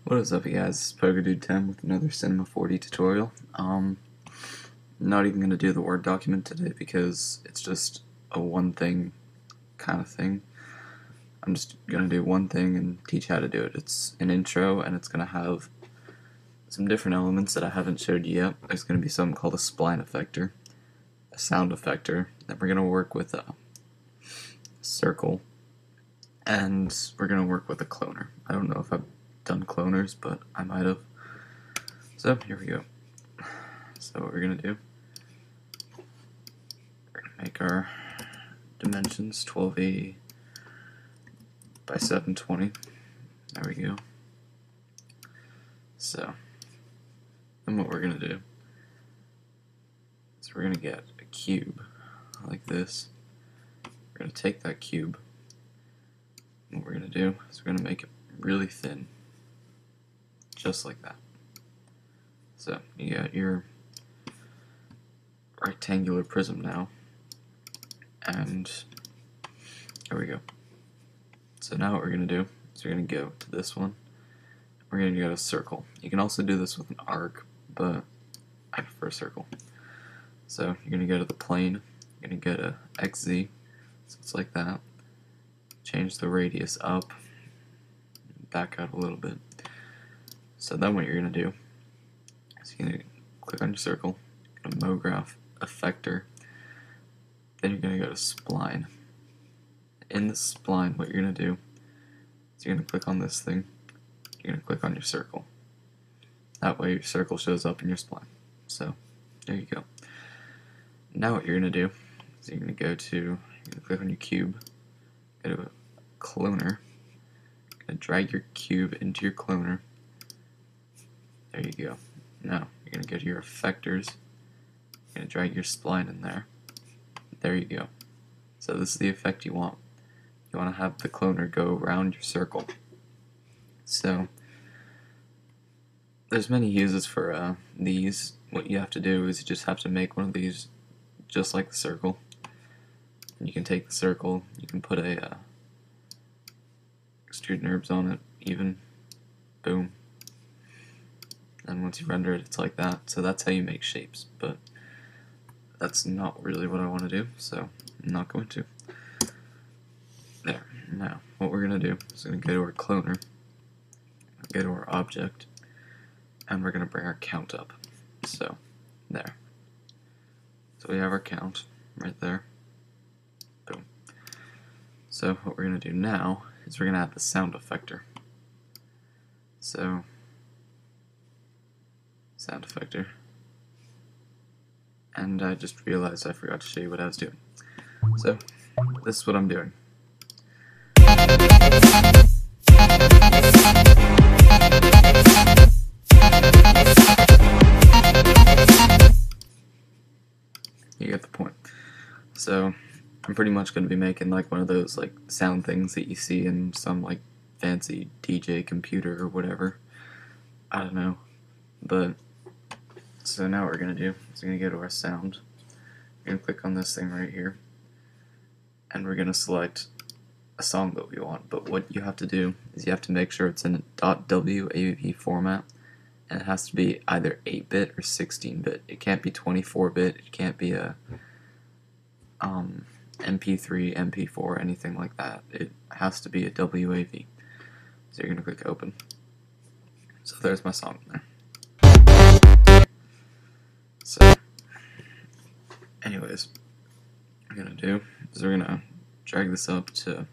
What is up, you guys? It's Pogo10 with another Cinema 4D tutorial. Not even going to do the Word document today because it's just a one thing kind of thing. I'm just going to do one thing and teach how to do it. It's an intro and it's going to have some different elements that I haven't showed you yet. There's going to be something called a spline effector, a sound effector, then we're going to work with a circle, and we're going to work with a cloner. I don't know if I've done cloners, but I might have. So here we go. So what we're gonna do, we're gonna make our dimensions 1280 by 720. There we go. So then what we're gonna do is we're gonna get a cube like this. We're gonna take that cube. What we're gonna do is we're gonna make it really thin. Just like that. So you got your rectangular prism now, and there we go. So now what we're going to do is we're going to go to this one, we're going to go to circle. You can also do this with an arc, but I prefer circle. So you're going to go to the plane, you're going to go to XZ, so it's like that. Change the radius up, back out a little bit. So then what you're going to do is you're going to click on your circle, go to MoGraph, Effector, then you're going to go to Spline. In the spline, what you're going to do is you're going to click on this thing, you're going to click on your circle. That way your circle shows up in your spline. So there you go. Now what you're going to do is you're going to go to, you're going to click on your cube, go to a cloner, you're going to drag your cube into your cloner. There you go. Now, you're going to go to your effectors, you're going to drag your spline in there. There you go. So this is the effect you want. You want to have the cloner go around your circle. So, there's many uses for these. What you have to do is you just have to make one of these just like the circle. And you can take the circle, you can put a extrude NURBS on it, even. Boom. And once you render it, it's like that. So that's how you make shapes, but that's not really what I want to do, so I'm not going to. There. Now, what we're going to do is we're going to go to our cloner, go to our object, and we're going to bring our count up. So, there. So we have our count right there. Boom. So what we're going to do now is we're going to add the sound effector. So, sound effector, and I just realized I forgot to show you what I was doing. So this is what I'm doing. You get the point. So I'm pretty much going to be making like one of those like sound things that you see in some like fancy DJ computer or whatever. I don't know, but so now what we're going to do is we're going to go to our sound, we're going to click on this thing right here, and we're going to select a song that we want. But what you have to do is you have to make sure it's in a .wav format, and it has to be either 8-bit or 16-bit. It can't be 24-bit, it can't be a MP3, MP4, anything like that. It has to be a WAV. So you're going to click open. So there's my song there. So, anyways, what we're going to do is we're going to drag this up to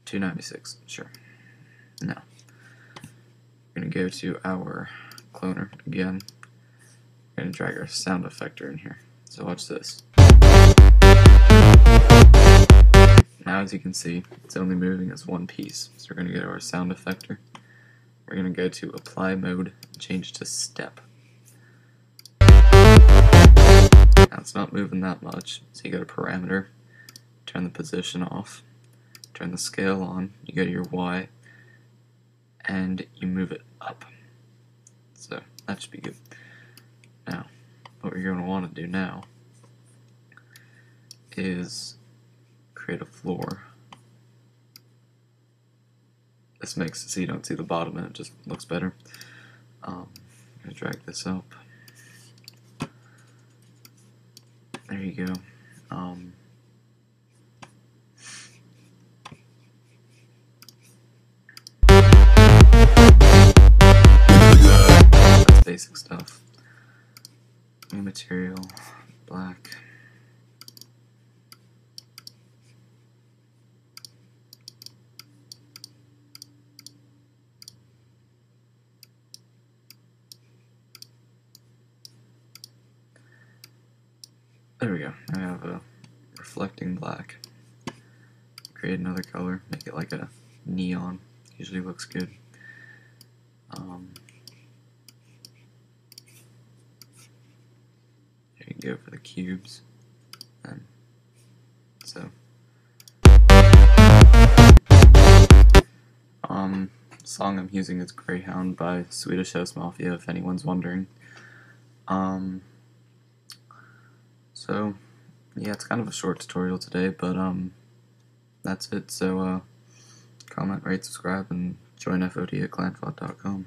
296, sure. Now, we're going to go to our cloner again. We're going to drag our sound effector in here. So watch this. Now as you can see, it's only moving as one piece. So we're going to go to our sound effector. We're going to go to apply mode and change to step. Now it's not moving that much, so you go to parameter, turn the position off, turn the scale on, you go to your Y, and you move it up. So that should be good. Now, what you're going to want to do now is create a floor this makes it so you don't see the bottom and it just looks better. I'm going to drag this up. There you go. That's basic stuff. New material, black. There we go. I have a reflecting black. Create another color, make it like a neon. Usually looks good. There you go for the cubes. And so, song I'm using is Greyhound by Swedish House Mafia, if anyone's wondering. So, yeah, it's kind of a short tutorial today, but that's it. So, comment, rate, subscribe, and join FOD at clanfod.com.